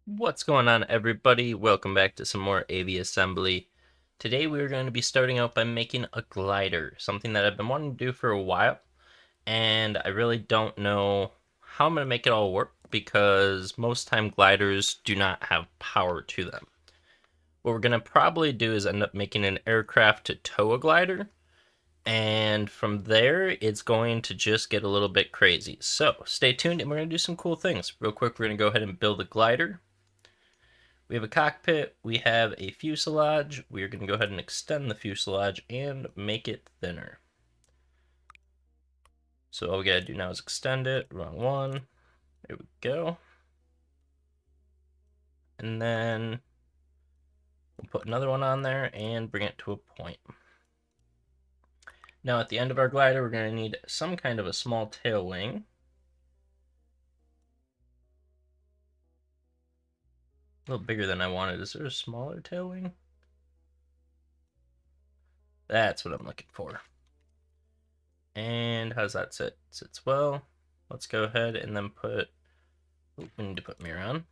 What's going on, everybody? Welcome back to some more Aviassembly. Today we're going to be starting out by making a glider, something that I've been wanting to do for a while, and I really don't know how I'm going to make it all work because most time gliders do not have power to them. What we're going to probably do is end up making an aircraft to tow a glider, and from there it's going to just get a little bit crazy. So stay tuned and we're going to do some cool things. Real quick, we're going to go ahead and build a glider. We have a cockpit, we have a fuselage. We are going to go ahead and extend the fuselage and make it thinner. So all we gotta do now is extend it. Wrong one. There we go. And then we'll put another one on there and bring it to a point. Now at the end of our glider, we're going to need some kind of a small tail wing. A little bigger than I wanted. Is there a smaller tail wing? That's what I'm looking for. And how's that sit? Sits well. Let's go ahead and then put, we need to put mirror on.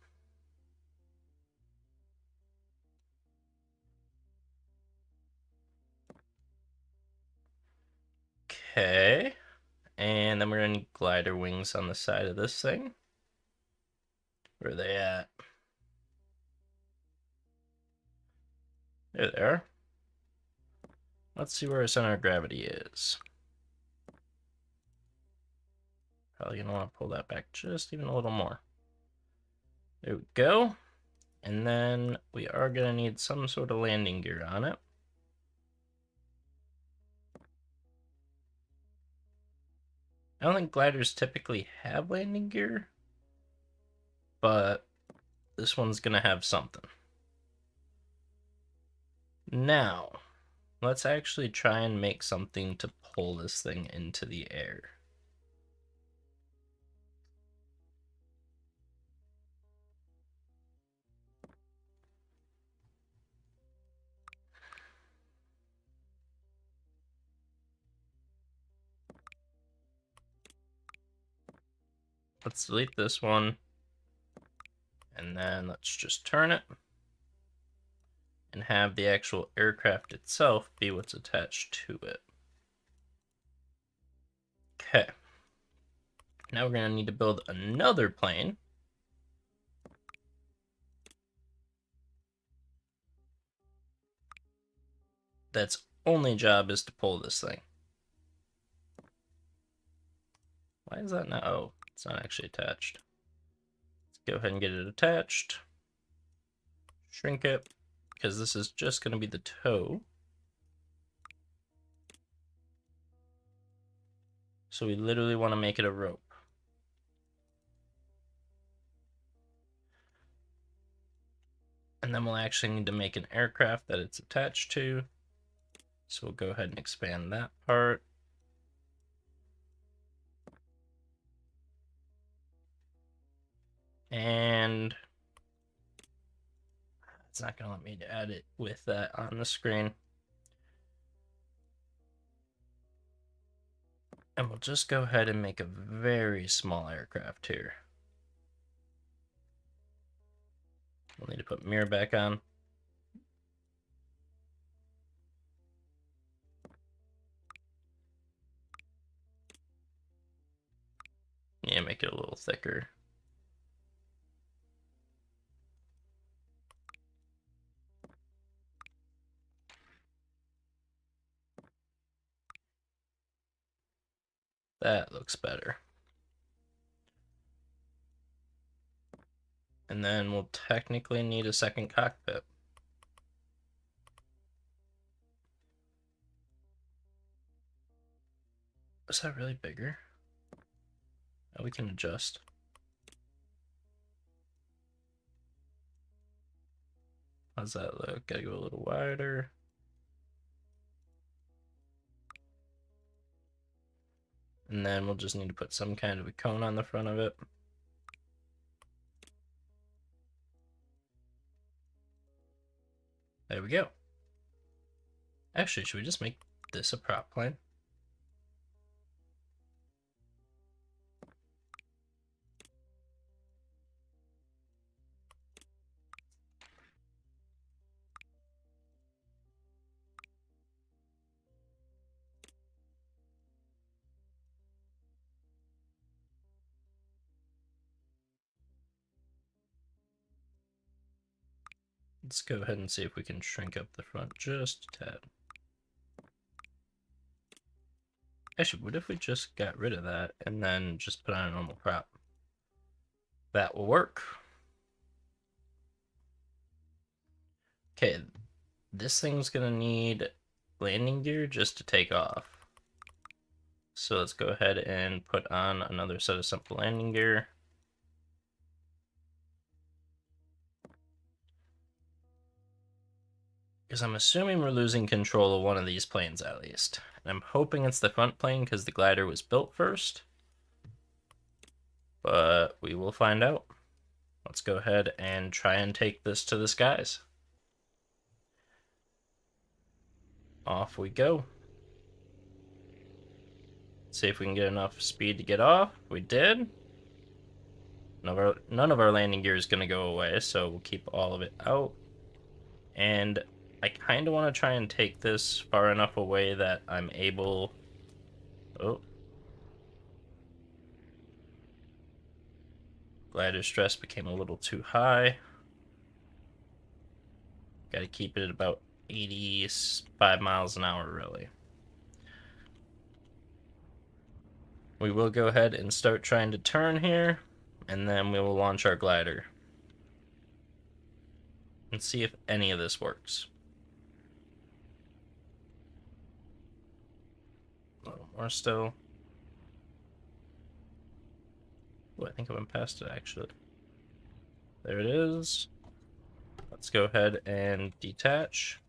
Okay. And then we're gonna need glider wings on the side of this thing. Where are they at? There they are. Let's see where our center of gravity is. Probably gonna want to pull that back just even a little more. There we go. And then we are gonna need some sort of landing gear on it. I don't think gliders typically have landing gear, but this one's gonna have something. Now, let's actually try and make something to pull this thing into the air. Let's delete this one. And then let's just turn it and have the actual aircraft itself be what's attached to it. Okay. Now we're going to need to build another plane. That's only job is to pull this thing. Why is that not? Oh, it's not actually attached. Let's go ahead and get it attached. Shrink it, because this is just going to be the toe. So we literally want to make it a rope. And then we'll actually need to make an aircraft that it's attached to. So we'll go ahead and expand that part. And it's not going to let me add it with that on the screen. And we'll just go ahead and make a very small aircraft here. We'll need to put mirror back on. Yeah, make it a little thicker. That looks better. And then we'll technically need a second cockpit. Is that really bigger? Oh, we can adjust. How's that look? Gotta go a little wider. And then we'll just need to put some kind of a cone on the front of it. There we go. Actually, should we just make this a prop plane? Let's go ahead and see if we can shrink up the front just a tad. Actually, what if we just got rid of that and then just put on a normal prop? That will work. Okay, this thing's gonna need landing gear just to take off. So let's go ahead and put on another set of simple landing gear. Because I'm assuming we're losing control of one of these planes at least. And I'm hoping it's the front plane because the glider was built first. But we will find out. Let's go ahead and try and take this to the skies. Off we go. See if we can get enough speed to get off. We did. None of our landing gear is going to go away, so we'll keep all of it out. And I kind of want to try and take this far enough away that I'm able... Oh. Glider stress became a little too high. Got to keep it at about 85 miles an hour, really. We will go ahead and start trying to turn here, and then we will launch our glider. And see if any of this works. A little more still. Oh, I think I went past it, actually. There it is. Let's go ahead and detach.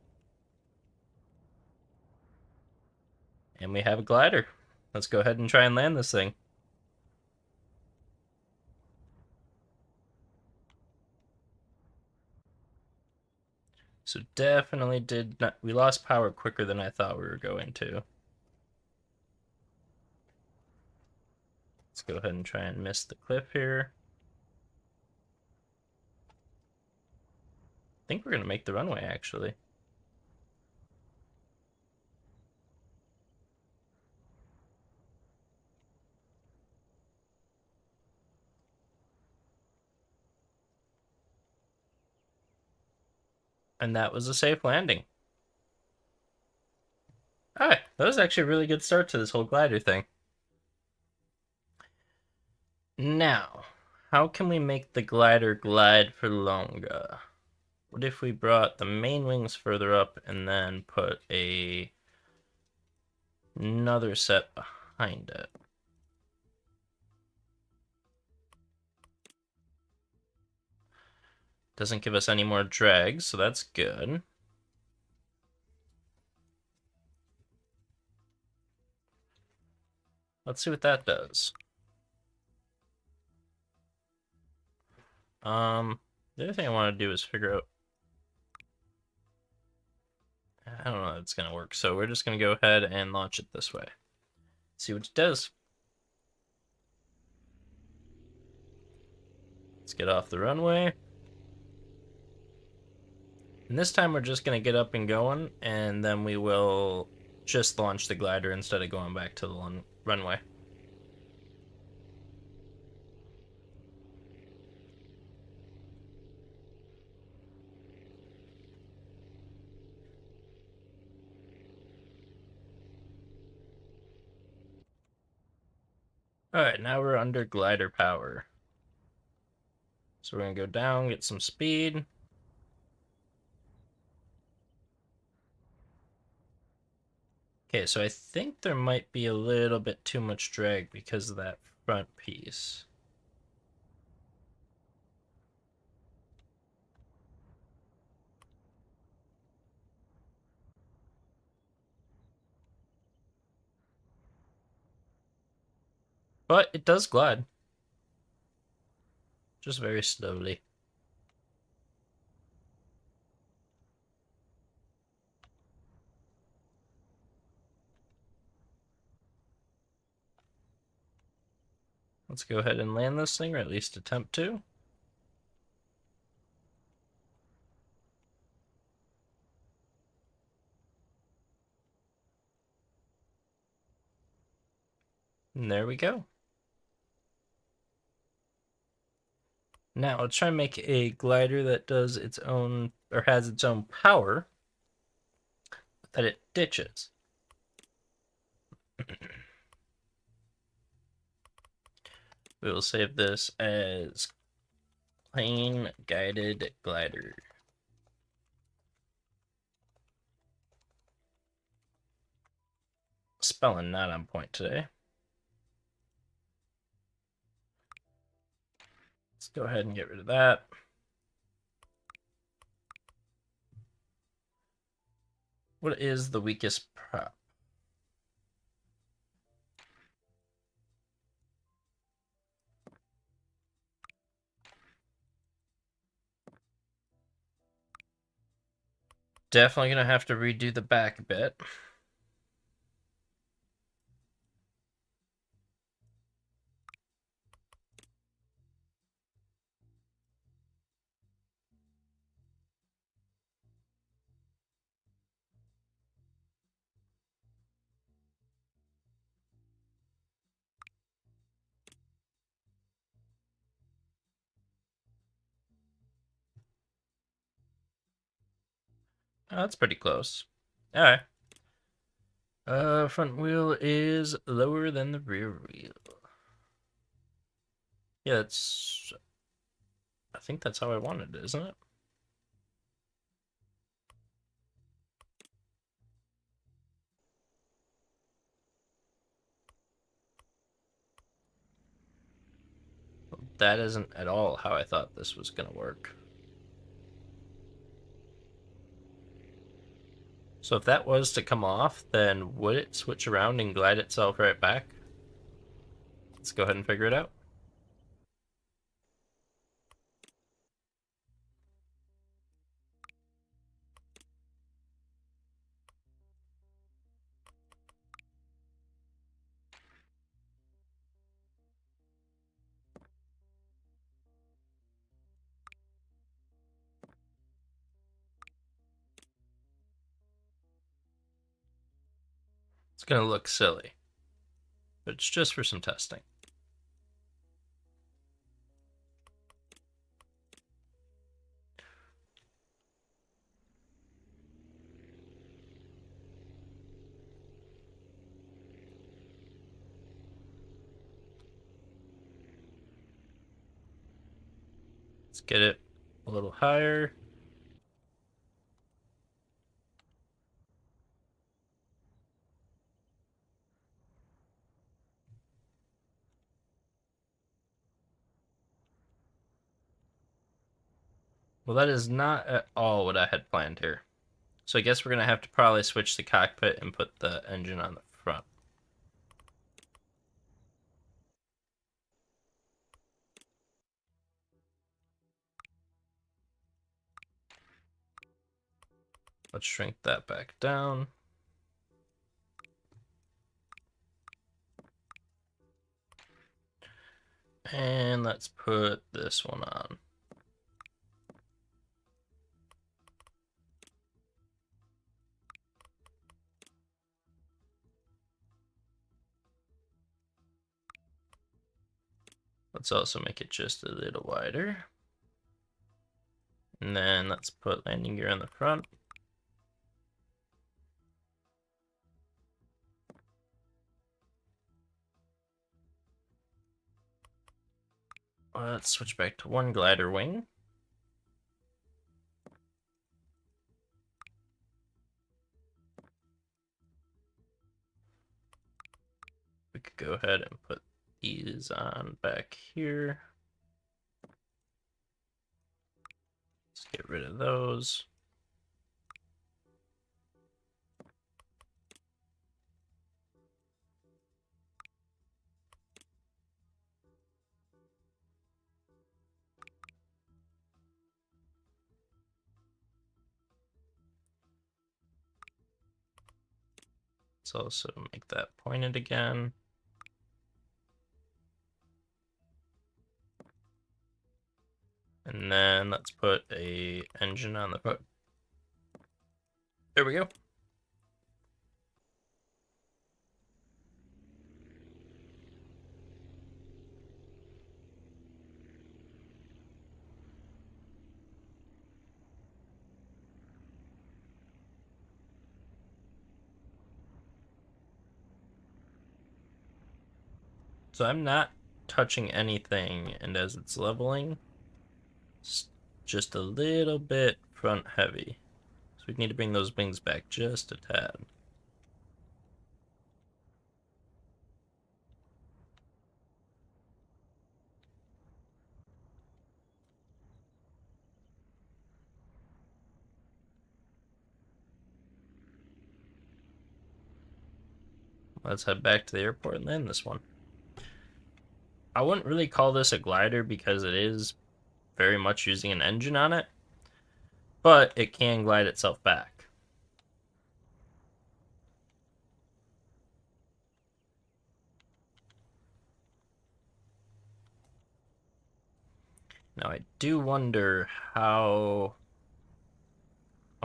And we have a glider. Let's go ahead and try and land this thing. So definitely did not... We lost power quicker than I thought we were going to. Let's go ahead and try and miss the cliff here. I think we're going to make the runway, actually. And that was a safe landing. Alright, that was actually a really good start to this whole glider thing. Now, how can we make the glider glide for longer? What if we brought the main wings further up and then put another set behind it? Doesn't give us any more drag, so that's good. Let's see what that does. The other thing I want to do is figure out... I don't know if it's going to work, so we're just going to go ahead and launch it this way. See what it does. Let's get off the runway. And this time we're just going to get up and going, and then we will just launch the glider instead of going back to the runway. Alright, now we're under glider power. So we're going to go down, get some speed. Okay, so I think there might be a little bit too much drag because of that front piece. But it does glide. Just very slowly. Let's go ahead and land this thing, or at least attempt to. And there we go. Now let's try and make a glider that does its own, or has its own power that it ditches. We will save this as plain guided glider. Spelling not on point today. Let's go ahead and get rid of that. What is the weakest prop? Definitely gonna have to redo the back a bit. Oh, that's pretty close. All right. Front wheel is lower than the rear wheel. Yeah, I think that's how I wanted it, isn't it? That isn't at all how I thought this was gonna work. So if that was to come off, then would it switch around and glide itself right back? Let's go ahead and figure it out. It's gonna look silly, but it's just for some testing. Let's get it a little higher. Well, that is not at all what I had planned here. So I guess we're gonna have to probably switch the cockpit and put the engine on the front. Let's shrink that back down. And let's put this one on. Let's also make it just a little wider. And then let's put landing gear on the front. Let's switch back to one glider wing. We could go ahead and put these on back here. Let's get rid of those. Let's also make that pointed again. And then let's put a engine on the front. There we go. So I'm not touching anything, and as it's leveling, it's just a little bit front heavy. So we need to bring those wings back just a tad. Let's head back to the airport and land this one. I wouldn't really call this a glider because it is very much using an engine on it, but it can glide itself back. Now I do wonder how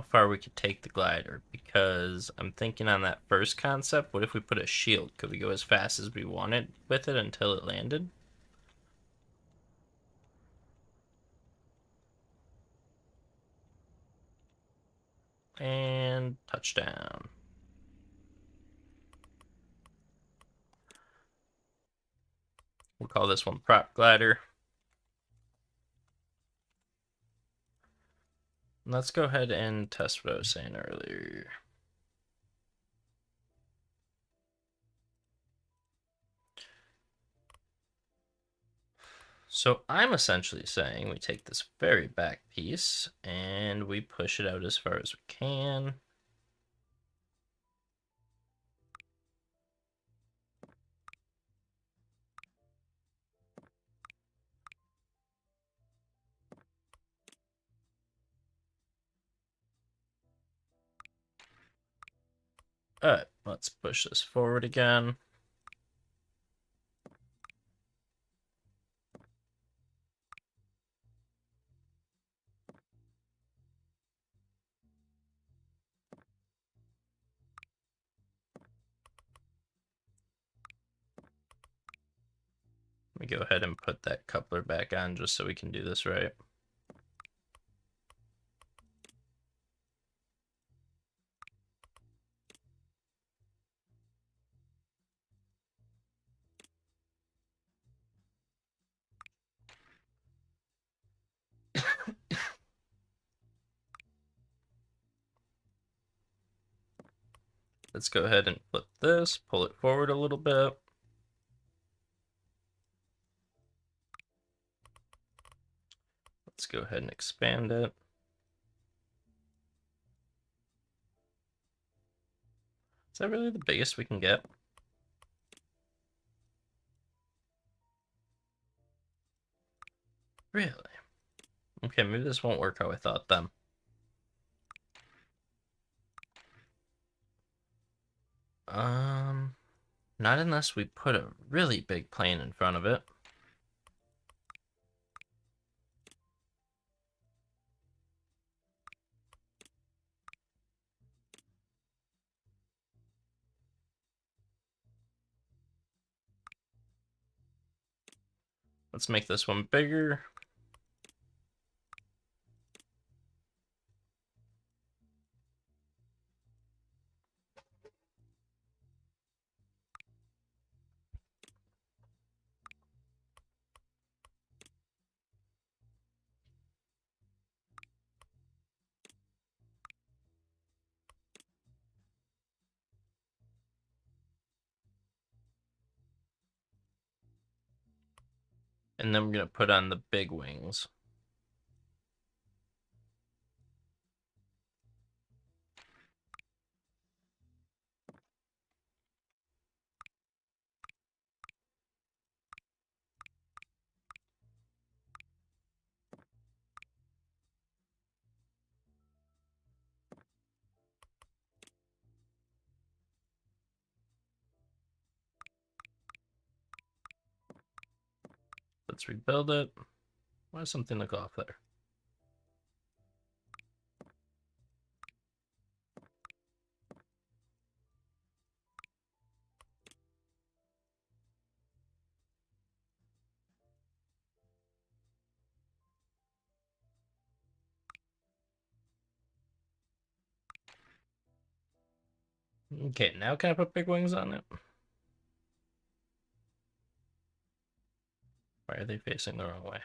far we could take the glider, because I'm thinking on that first concept, what if we put a shield? Could we go as fast as we wanted with it until it landed? And touchdown. We'll call this one prop glider. Let's go ahead and test what I was saying earlier. So I'm essentially saying we take this very back piece and we push it out as far as we can. Alright, let's push this forward again. Let me go ahead and put that coupler back on just so we can do this right. Let's go ahead and flip this, pull it forward a little bit. Let's go ahead and expand it. Is that really the biggest we can get? Really? Okay, maybe this won't work how I thought then. Not unless we put a really big plane in front of it. Let's make this one bigger. And then we're going to put on the big wings. Let's rebuild it. Why does something look off there? Okay, now can I put big wings on it? Why are they facing the wrong way?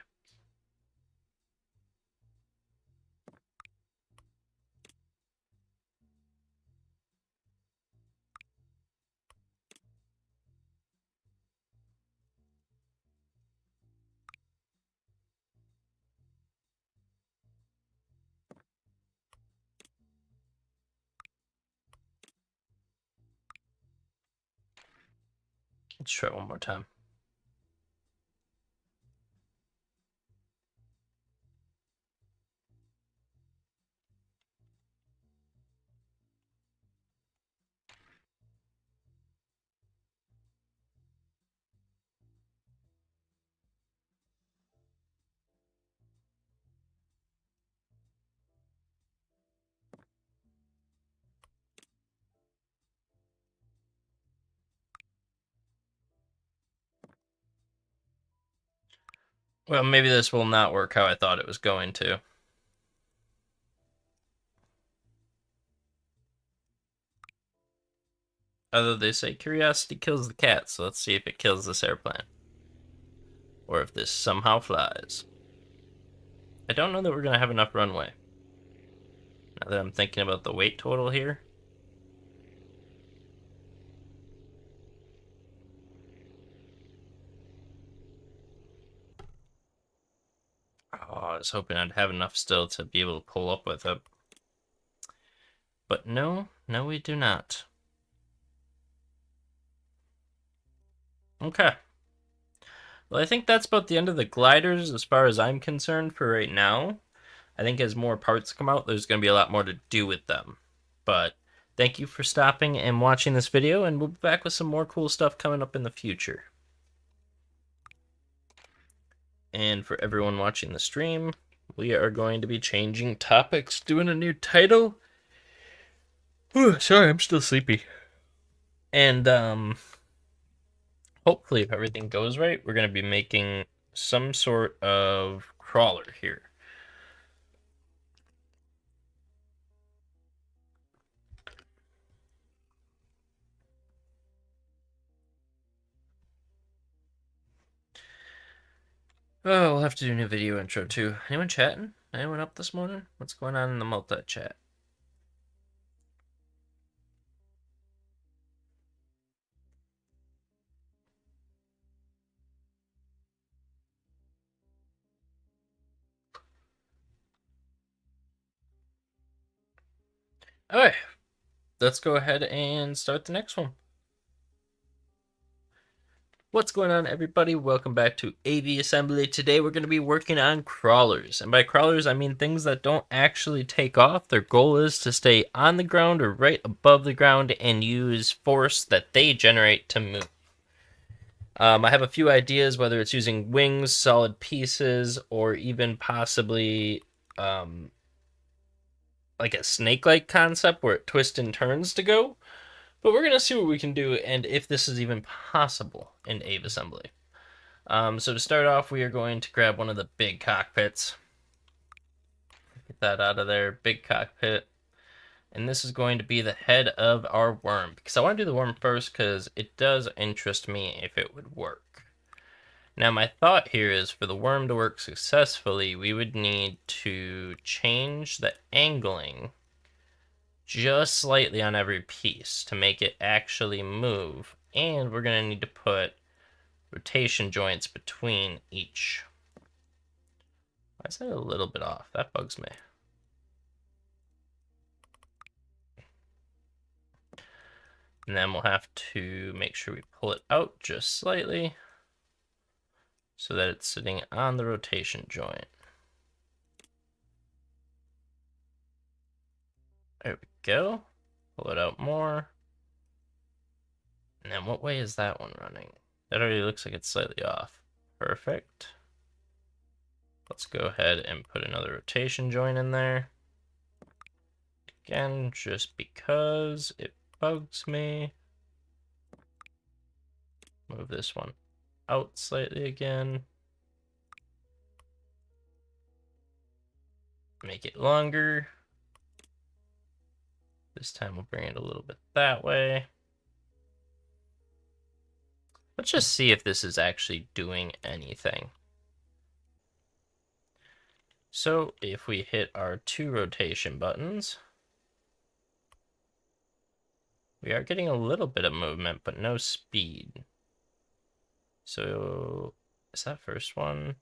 Let's try one more time. Well, maybe this will not work how I thought it was going to. Although they say curiosity kills the cat, so let's see if it kills this airplane. Or if this somehow flies. I don't know that we're going to have enough runway. Now that I'm thinking about the weight total here. Oh, I was hoping I'd have enough still to be able to pull up with it. But no, we do not. Okay. Well, I think that's about the end of the gliders as far as I'm concerned for right now. I think as more parts come out, there's going to be a lot more to do with them. But thank you for stopping and watching this video, and we'll be back with some more cool stuff coming up in the future. And for everyone watching the stream, we are going to be changing topics, doing a new title. Ooh, sorry, I'm still sleepy. And hopefully, if everything goes right, we're going to be making some sort of crawler here. Oh, we'll have to do a new video intro too. Anyone chatting? Anyone up this morning? What's going on in the multi-chat? Alright, let's go ahead and start the next one. What's going on, everybody? Welcome back to Aviassembly. Today we're going to be working on crawlers. And by crawlers, I mean things that don't actually take off. Their goal is to stay on the ground or right above the ground and use force that they generate to move. I have a few ideas, whether it's using wings, solid pieces, or even possibly like a snake-like concept where it twists and turns to go. But we're going to see what we can do and if this is even possible in Aviassembly. So to start off, we are going to grab one of the big cockpits. Get that out of there, big cockpit. And this is going to be the head of our worm. Because I want to do the worm first because it does interest me if it would work. Now my thought here is for the worm to work successfully, we would need to change the angling just slightly on every piece to make it actually move. And we're going to need to put rotation joints between each. Why is that a little bit off? That bugs me. And then we'll have to make sure we pull it out just slightly so that it's sitting on the rotation joint. There we go. Pull it out more. And then what way is that one running? That already looks like it's slightly off. Perfect. Let's go ahead and put another rotation joint in there. Again, just because it bugs me. Move this one out slightly again. Make it longer. This time we'll bring it a little bit that way. Let's just see if this is actually doing anything. So if we hit our 2 rotation buttons, we are getting a little bit of movement, but no speed. So is that first one?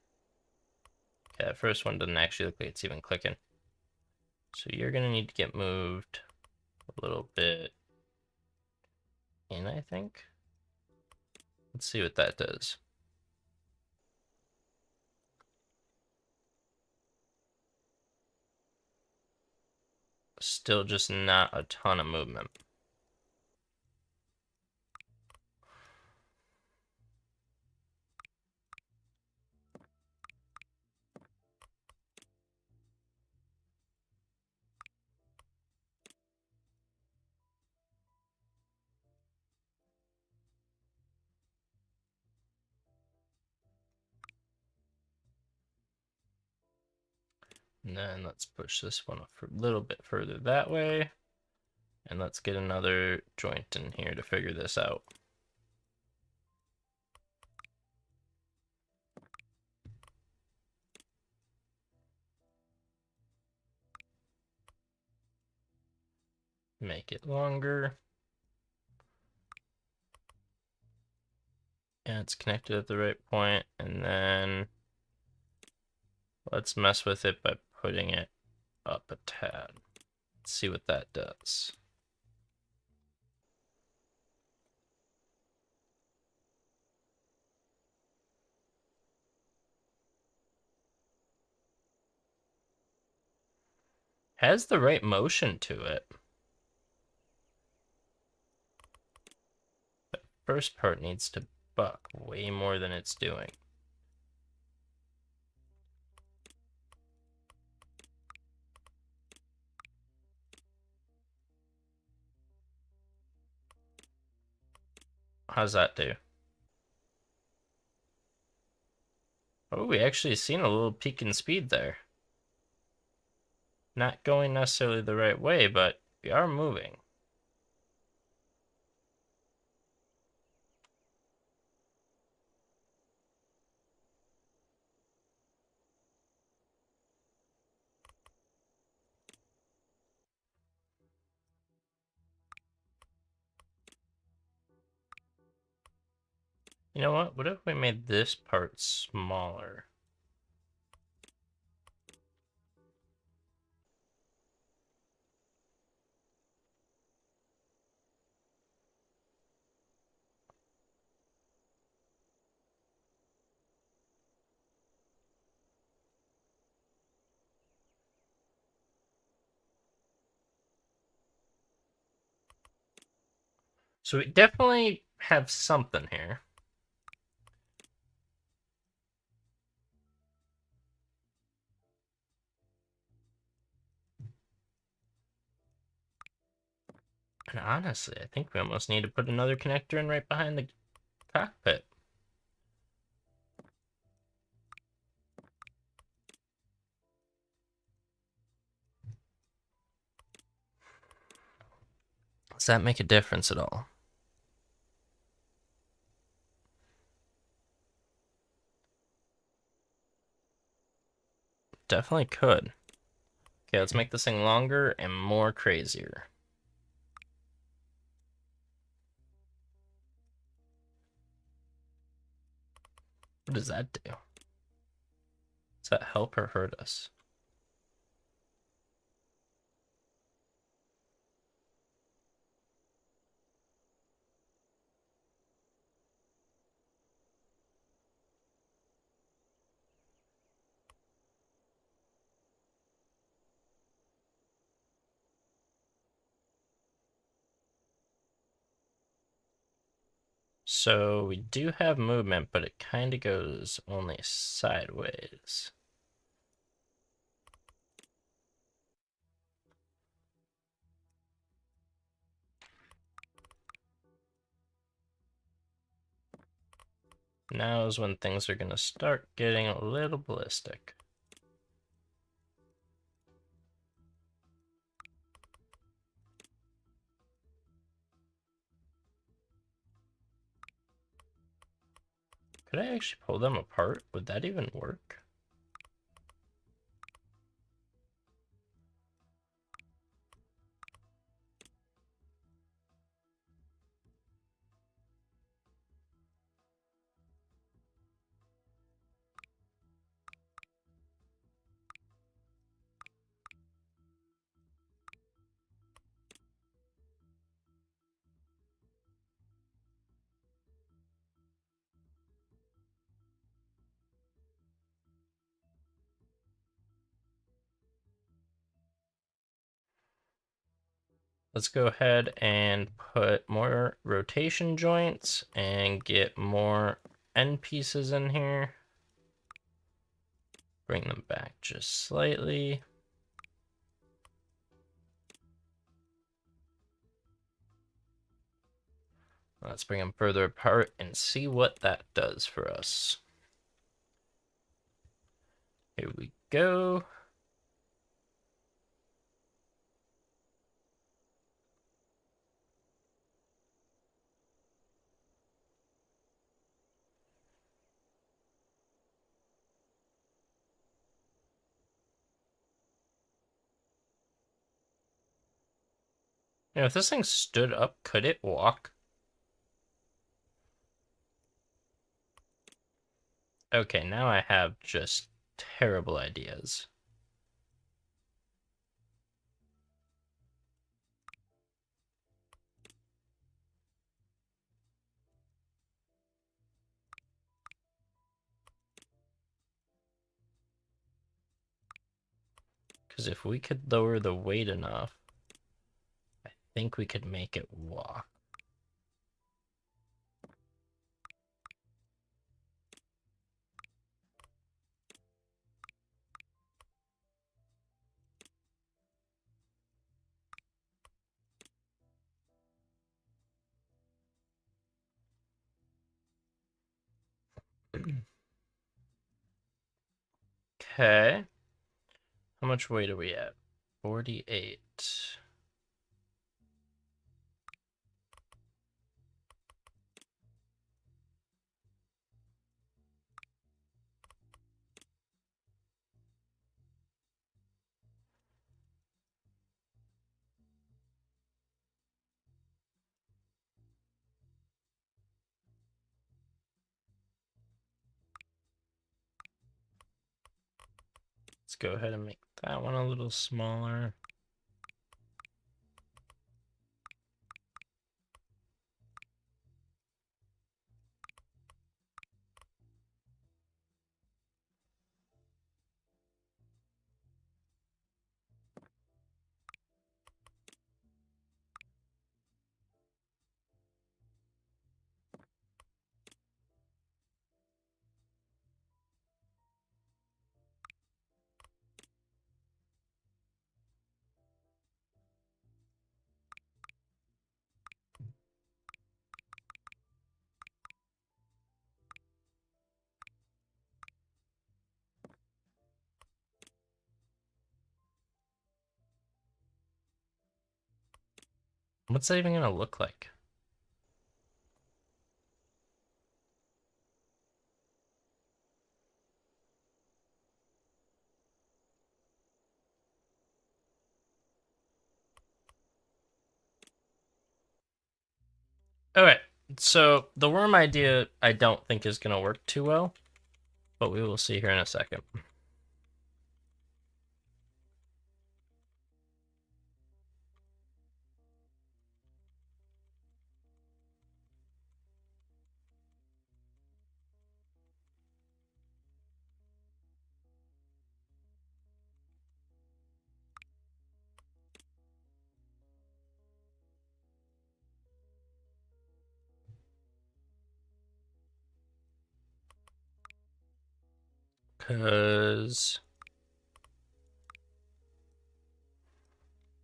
Yeah, that first one doesn't actually look like it's even clicking. So you're gonna need to get moved a little bit in, I think. Let's see what that does. Still just not a ton of movement. And then let's push this one a little bit further that way. And let's get another joint in here to figure this out. Make it longer. And it's connected at the right point. And then let's mess with it by putting it up a tad. Let's see what that does. Has the right motion to it. The first part needs to buck way more than it's doing. How's that do? Oh, we actually seen a little peak in speed there. Not going necessarily the right way, but we are moving. You know what? What if we made this part smaller? So we definitely have something here. And honestly, I think we almost need to put another connector in right behind the cockpit. Does that make a difference at all? Definitely could. Okay, let's make this thing longer and more crazier. What does that do? Does that help or hurt us? So we do have movement, but it kind of goes only sideways. Now is when things are going to start getting a little ballistic. Could I actually pull them apart? Would that even work? Let's go ahead and put more rotation joints and get more end pieces in here. Bring them back just slightly. Let's bring them further apart and see what that does for us. Here we go. You know, if this thing stood up, could it walk? Okay, now I have just terrible ideas. Because if we could lower the weight enough, I think we could make it walk. Okay. How much weight are we at? 48. Let's go ahead and make that one a little smaller. What's that even gonna look like? Alright, so the worm idea I don't think is gonna work too well, but we will see here in a second. Because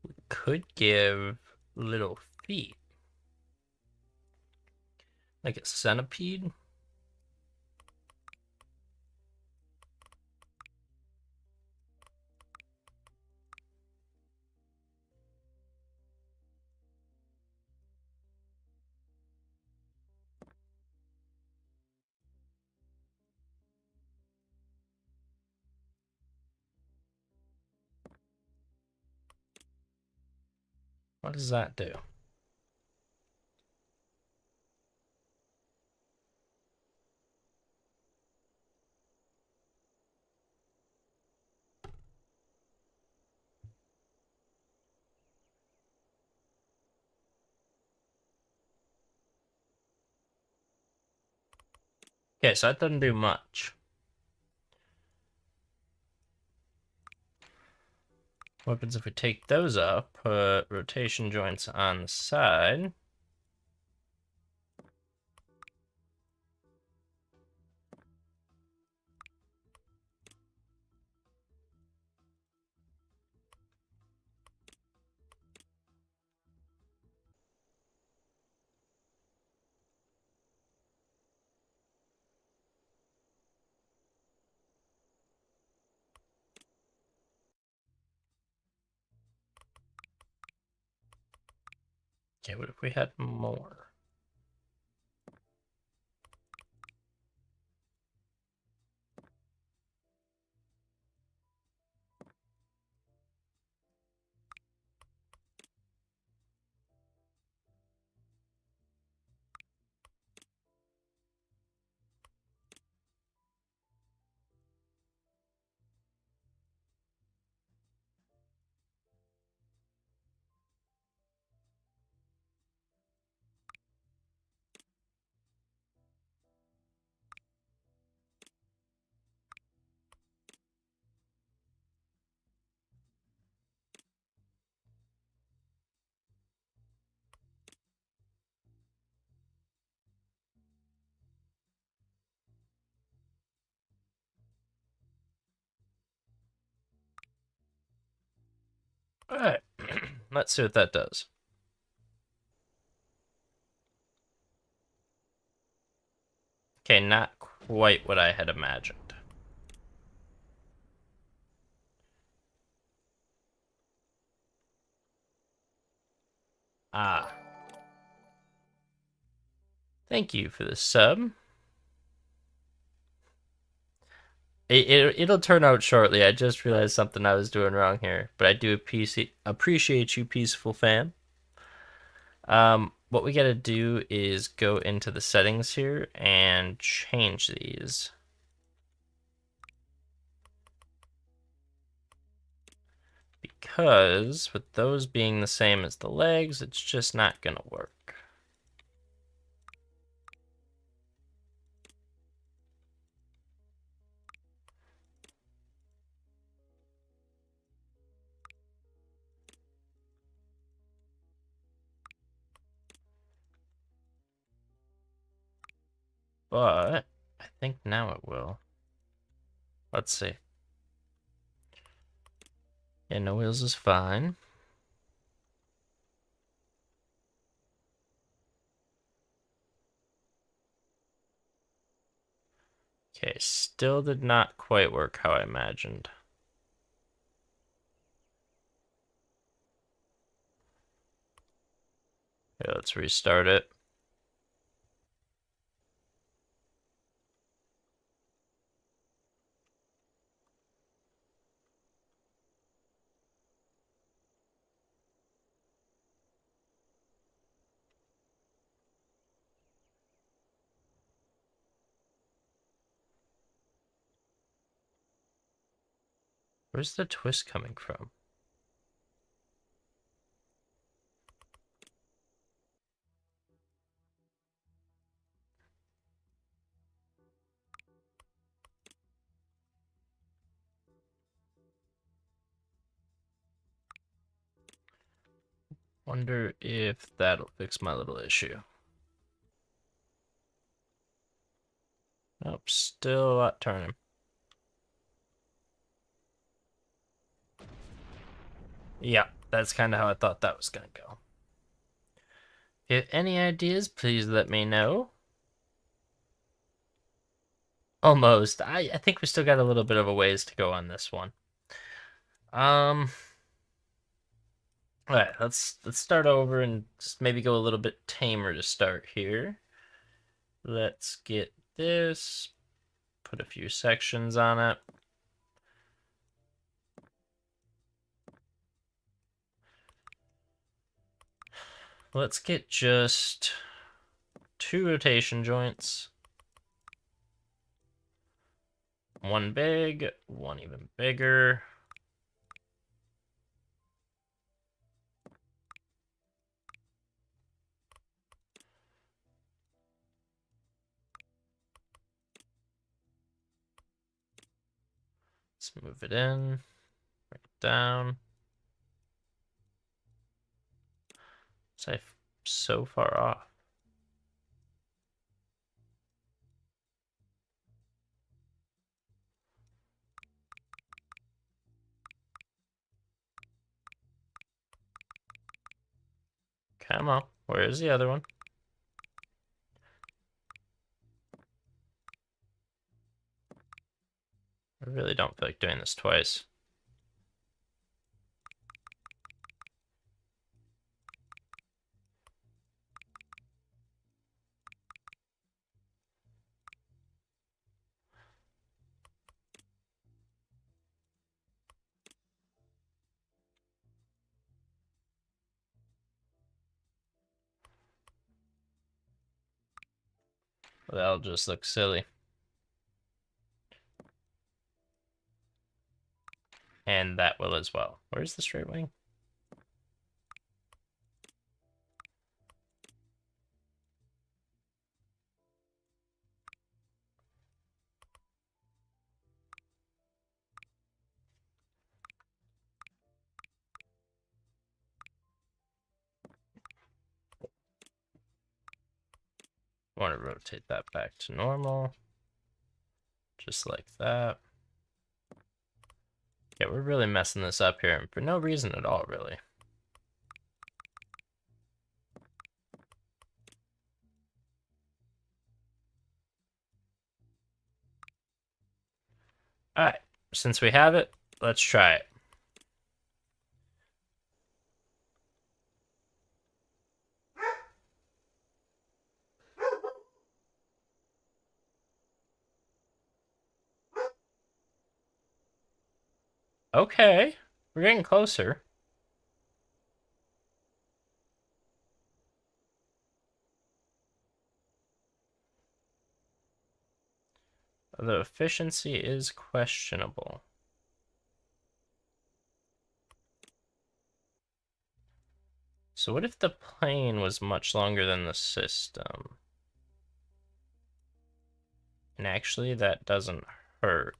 we could give little feet. Like a centipede? does that do? Okay, so that doesn't do much. What happens if we take those up, put rotation joints on the side? Okay, what if we had more? All right, let's see what that does. Okay, not quite what I had imagined. Ah. Thank you for the sub. It'll turn out shortly. I just realized something I was doing wrong here, but I do appreciate you, peaceful fan. What we gotta do is go into the settings here and change these. Because with those being the same as the legs, it's just not gonna work. But I think now it will. Let's see. Yeah, no wheels is fine. Okay, still did not quite work how I imagined. Okay, let's restart it. Where's the twist coming from? Wonder if that'll fix my little issue. Nope, still not turning. Yeah, that's kind of how I thought that was gonna go. If you have any ideas, please let me know. Almost. I think we still got a little bit of a ways to go on this one. All right, let's start over and just maybe go a little bit tamer to start here. Let's get this, put a few sections on it. let's get just 2 rotation joints. One big, one even bigger. Let's move it in, bring it down. It's so far off. Come on, where's the other one? I really don't feel like doing this twice. That'll just look silly. And that will as well. Where's the straight wing? I want to rotate that back to normal. Just like that. Yeah, we're really messing this up here, and for no reason at all, really. Alright, since we have it, let's try it. Okay, we're getting closer. The efficiency is questionable. So what if the plane was much longer than the system? And actually, that doesn't hurt.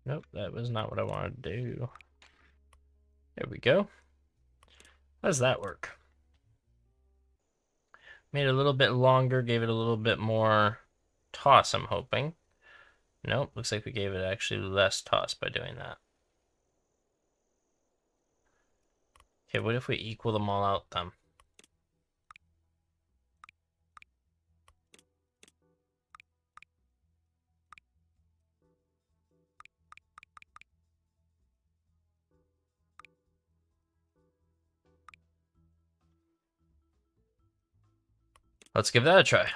Nope, that was not what I wanted to do. There we go. How does that work? Made it a little bit longer, gave it a little bit more toss, I'm hoping. Nope, looks like we gave it actually less toss by doing that. Okay, what if we equal them all out then? Let's give that a try.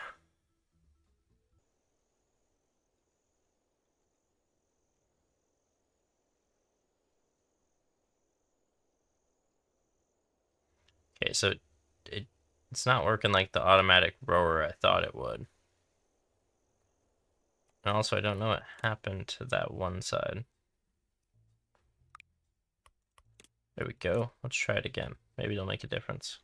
Okay, so it's not working like the automatic rower I thought it would. And also, I don't know what happened to that one side. There we go. Let's try it again. Maybe it'll make a difference.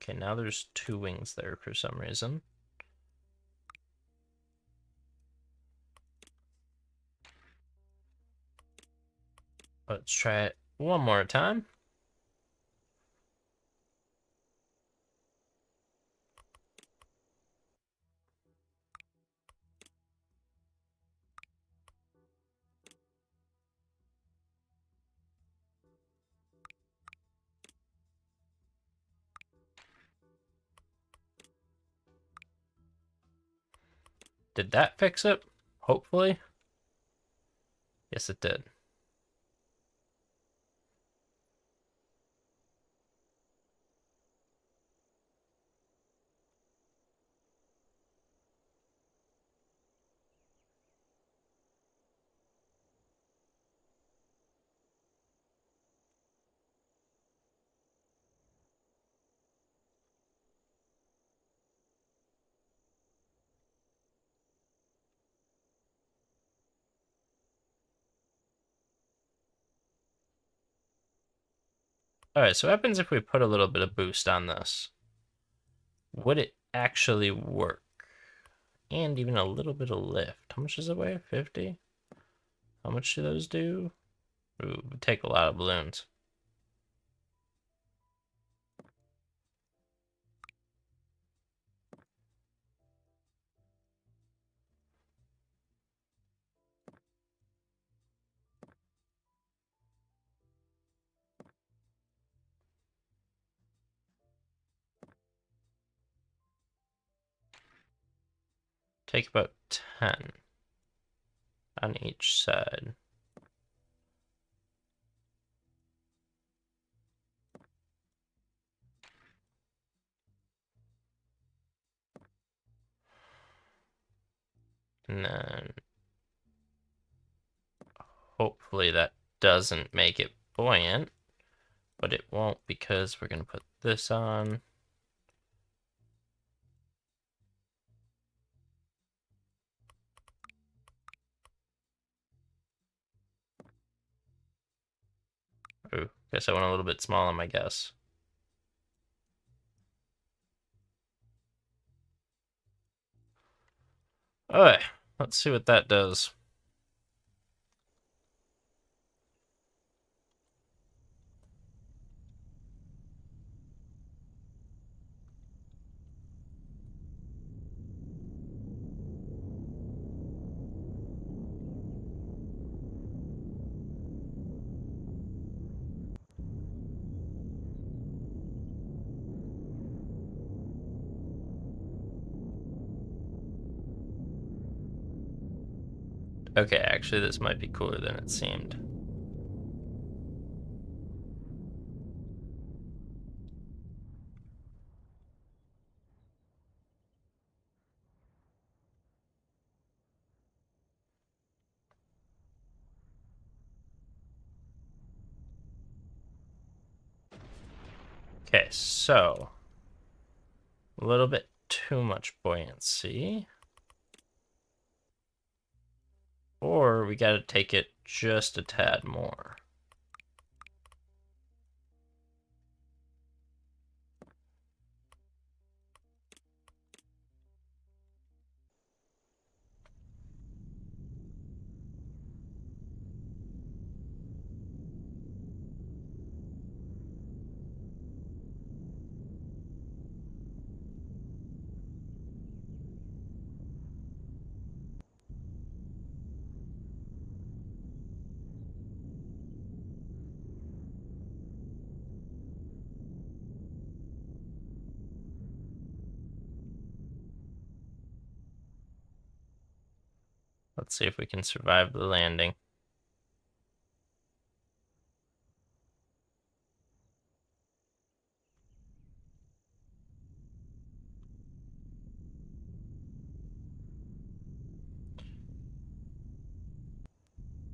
Okay, now there's 2 wings there for some reason. Let's try it one more time. Did that fix it? Hopefully. Yes, it did. Alright, so what happens if we put a little bit of boost on this? Would it actually work? And even a little bit of lift. How much does it weigh? 50? How much do those do? Ooh, would take a lot of balloons. Take about 10 on each side. And then hopefully that doesn't make it buoyant, but it won't because we're going to put this on. Ooh, guess I went a little bit small on my guess. Alright, let's see what that does. Okay, actually this might be cooler than it seemed. Okay, so a little bit too much buoyancy. Or we gotta take it just a tad more. Let's see if we can survive the landing.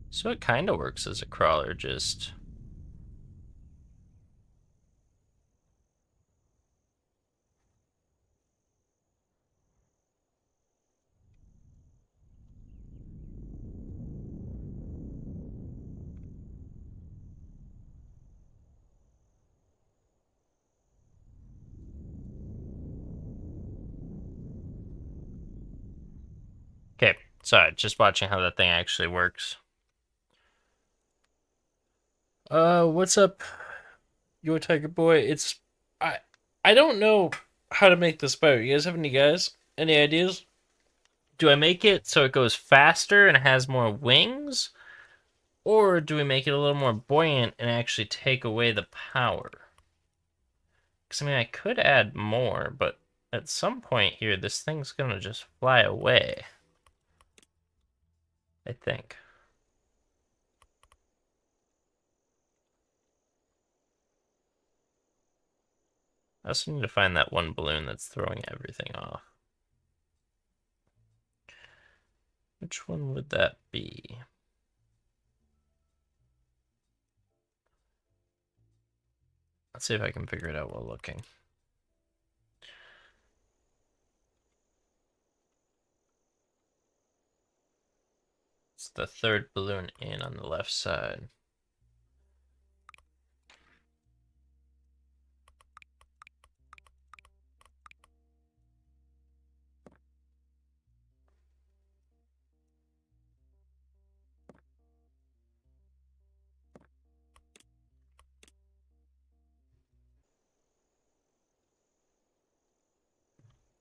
So it kind of works as a crawler, just... Okay, sorry, just watching how that thing actually works. What's up, your tiger boy? I I don't know how to make this better. You guys have any ideas? Do I make it so it goes faster and has more wings? Or do we make it a little more buoyant and actually take away the power? Because, I mean, I could add more, but at some point here, this thing's gonna just fly away. I think. I also need to find that one balloon that's throwing everything off. Which one would that be? Let's see if I can figure it out while looking. It's the third balloon in on the left side.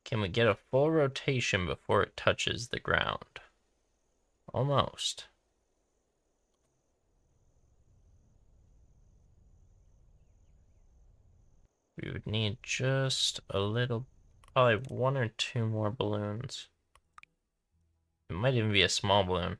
Can we get a full rotation before it touches the ground? Almost. We would need just a little, probably one or two more balloons. It might even be a small balloon.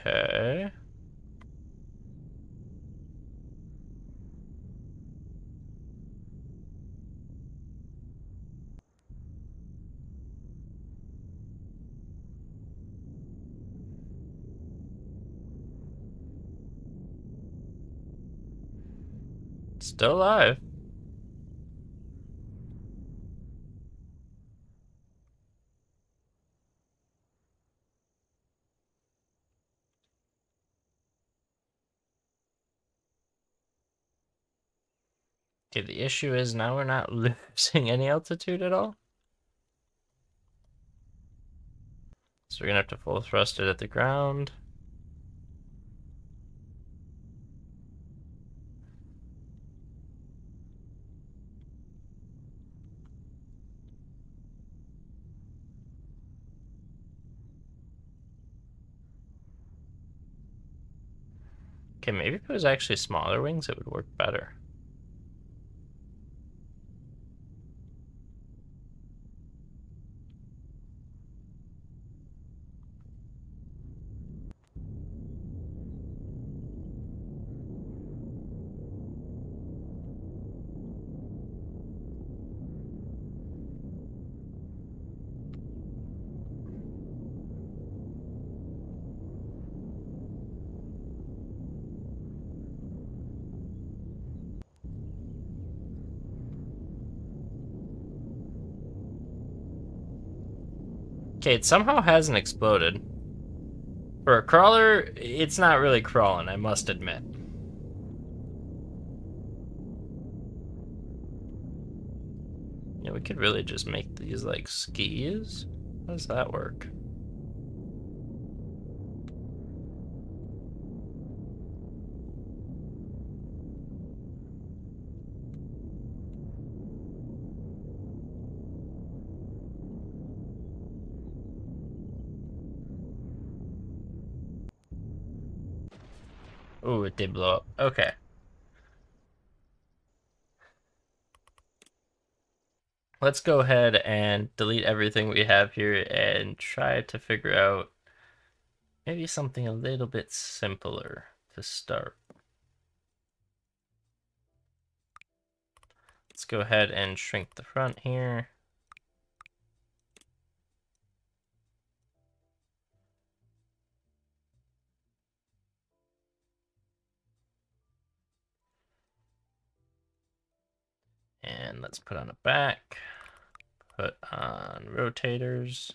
Okay. Still alive. Okay, the issue is now we're not losing any altitude at all. So we're gonna have to full thrust it at the ground. Okay, maybe if it was actually smaller wings, it would work better. Okay, it somehow hasn't exploded. For a crawler, it's not really crawling, I must admit. Yeah, we could really just make these like skis. How does that work? Oh, it did blow up. Okay. Let's go ahead and delete everything we have here and try to figure out maybe something a little bit simpler to start. Let's go ahead and shrink the front here. And let's put on a back, put on rotators.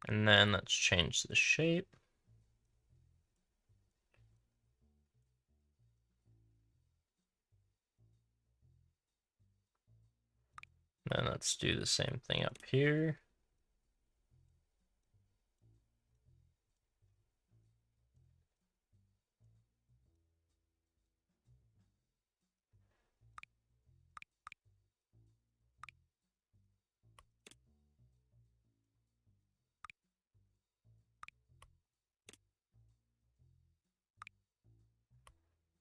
And then let's change the shape. Then let's do the same thing up here.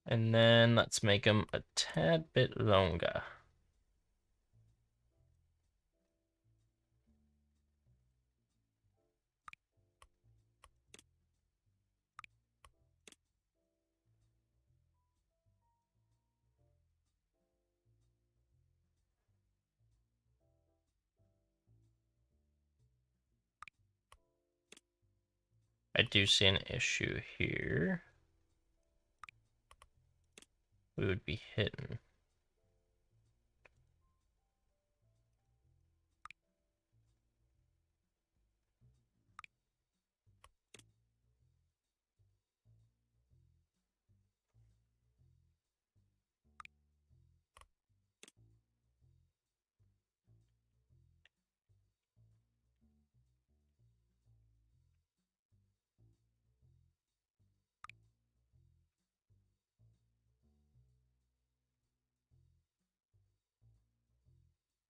And then let's make them a tad bit longer. I do see an issue here. We would be hitting.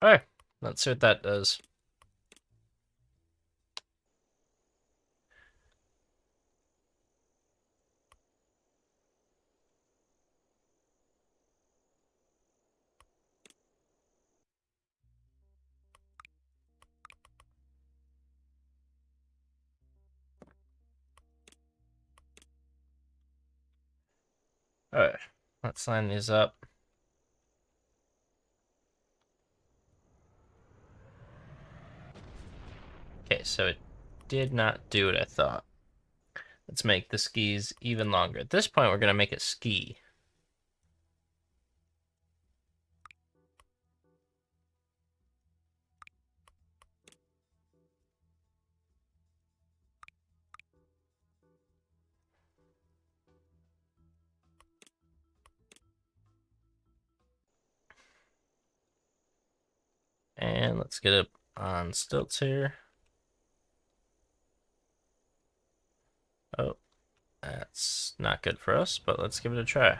Alright, let's see what that does. Alright, let's line these up. Okay, so it did not do what I thought. Let's make the skis even longer. At this point, we're going to make a ski. And let's get it on stilts here. Oh, that's not good for us, but let's give it a try.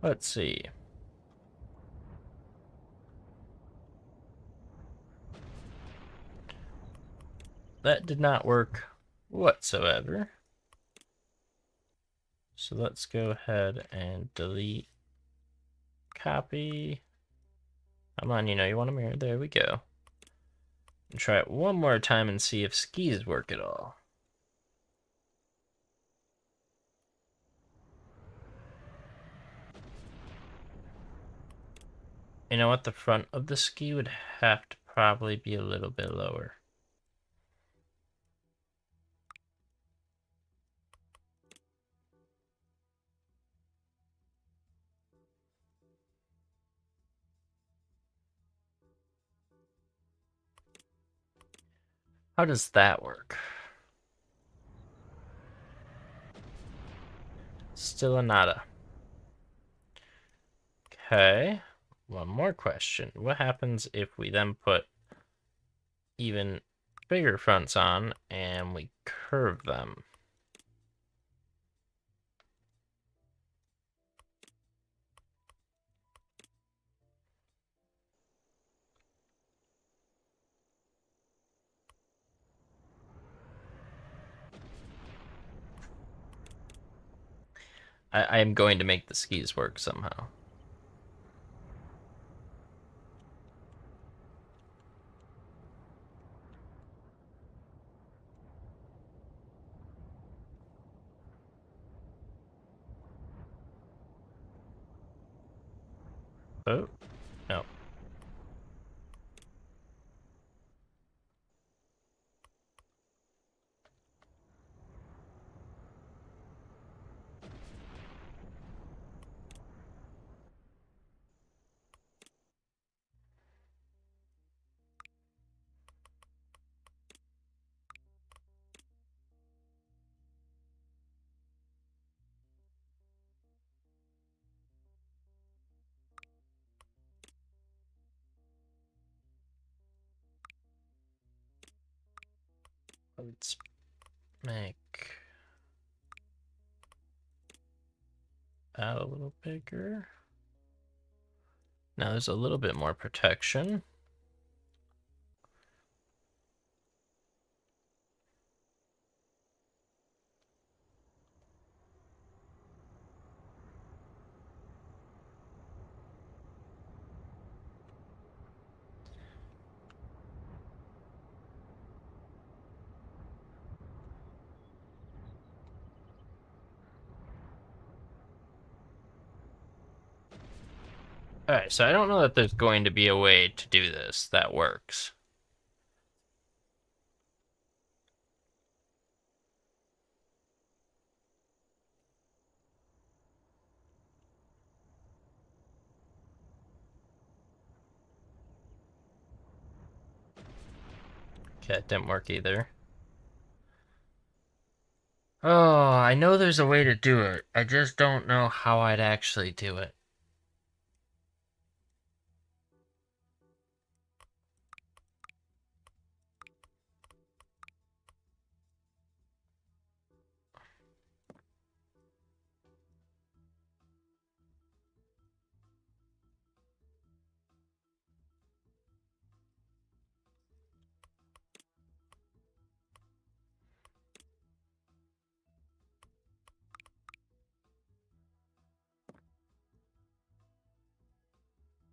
Let's see. That did not work whatsoever. So let's go ahead and delete, copy. Come on, you want a mirror. There we go. And try it one more time and see if skis work at all. You know what? The front of the ski would have to probably be a little bit lower. How does that work? Still a nada. Okay, one more question. What happens if we then put even bigger fronts on and we curve them? I am going to make the skis work somehow. Oh, no. Let's make that a little bigger. Now there's a little bit more protection. Alright, so I don't know that there's going to be a way to do this that works. Okay, it didn't work either. Oh, I know there's a way to do it. I just don't know how I'd actually do it.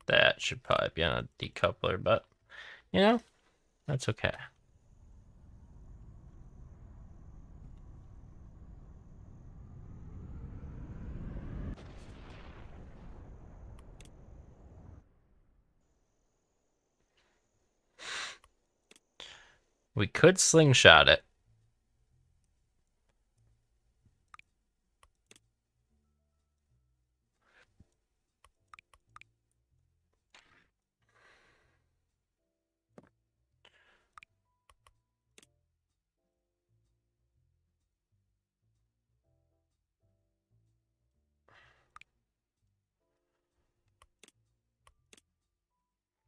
That should probably be on a decoupler, but, you know, that's okay. We could slingshot it.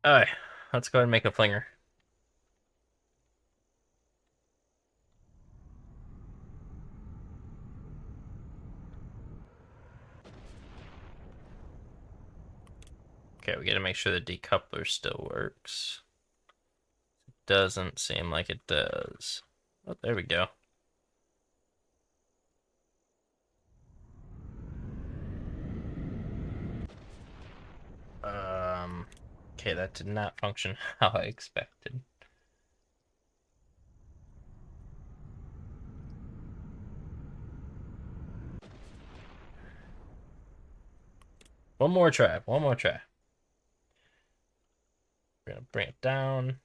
Alright, let's go ahead and make a flinger. Okay, we gotta make sure the decoupler still works. Doesn't seem like it does. Oh, there we go. Okay, that did not function how I expected. One more try, one more try. We're gonna bring it down.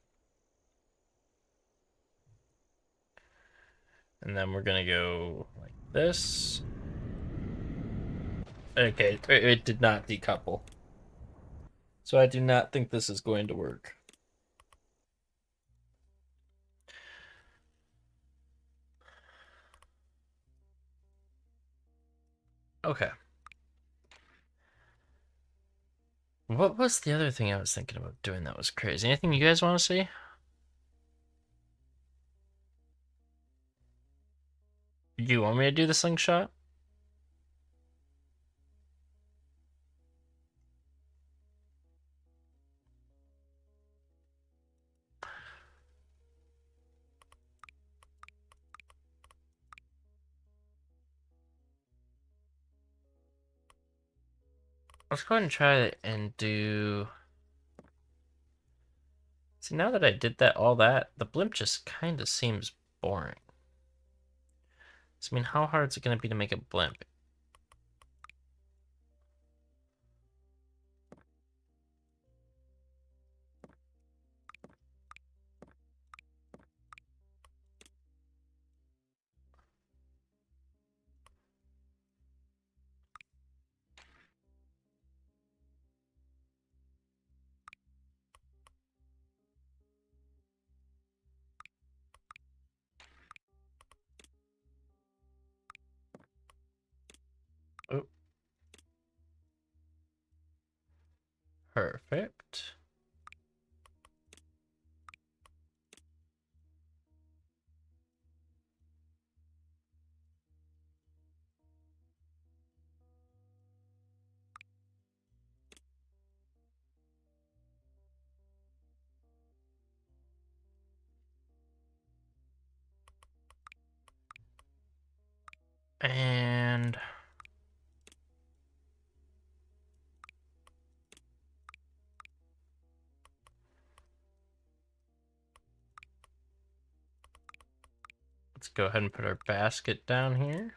And then we're gonna go like this. Okay, it did not decouple. So I do not think this is going to work. Okay. What was the other thing I was thinking about doing that was crazy? Anything you guys want to see? Do you want me to do the slingshot? let's go ahead and try it and do... See, now that I did all that, the blimp just kind of seems boring. So, I mean, how hard is it going to be to make a blimp? Oh, perfect. And let's go ahead and put our basket down here.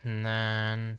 And then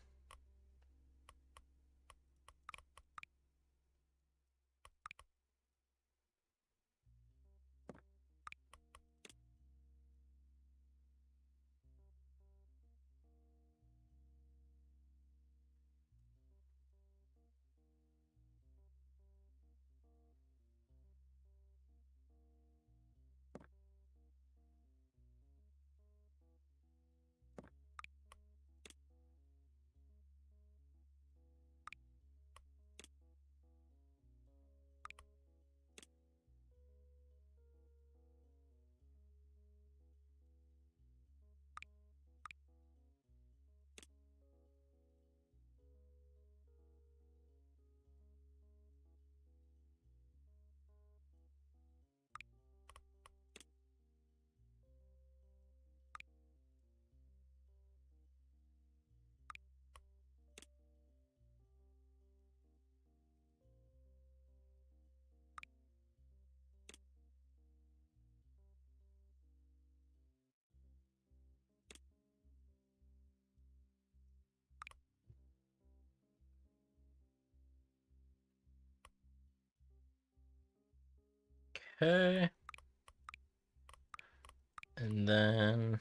okay. And then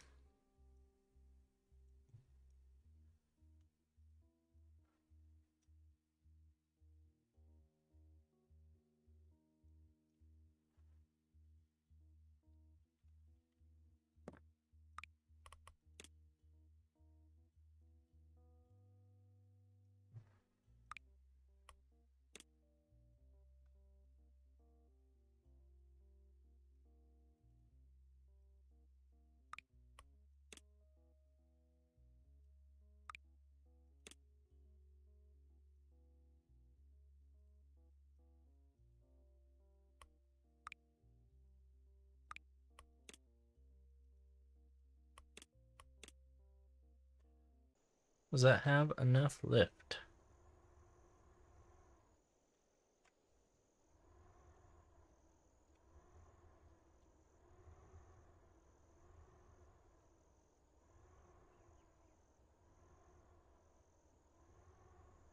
does that have enough lift?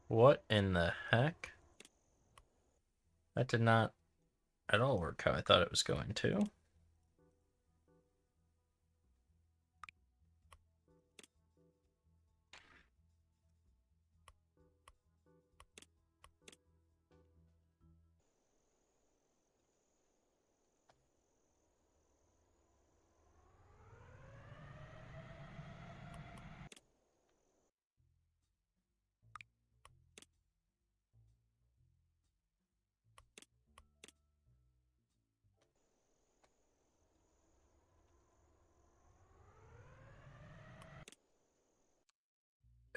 What in the heck? That did not at all work how I thought it was going to.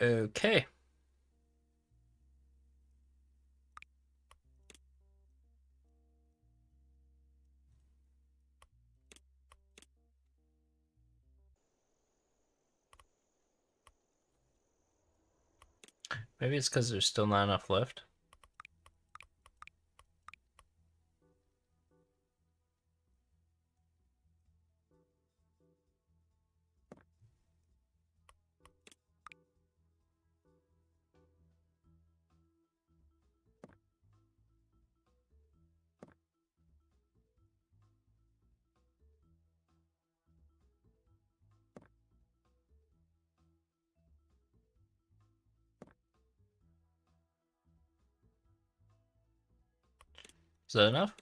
Okay. Maybe it's because there's still not enough left. Is that enough?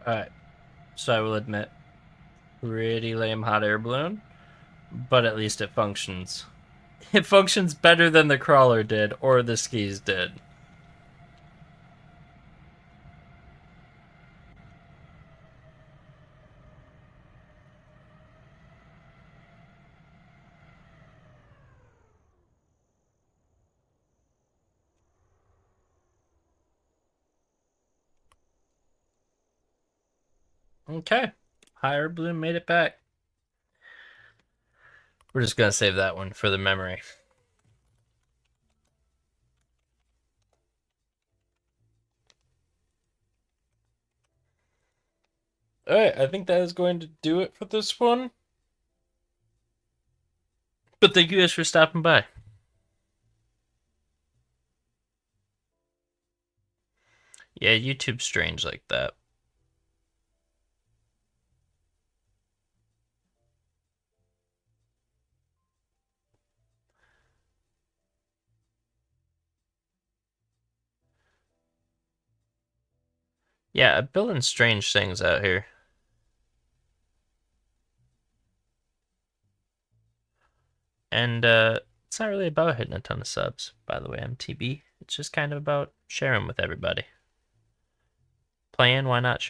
Alright. So I will admit, pretty lame hot air balloon, but at least it functions. It functions better than the crawler did, or the skis did. Okay. Hot air balloon made it back. We're just gonna save that one for the memory. Alright, I think that is going to do it for this one. But thank you guys for stopping by. Yeah, YouTube's strange like that. Yeah, I'm building strange things out here. And it's not really about hitting a ton of subs, by the way, MTB. It's just kind of about sharing with everybody. Playing, why not share?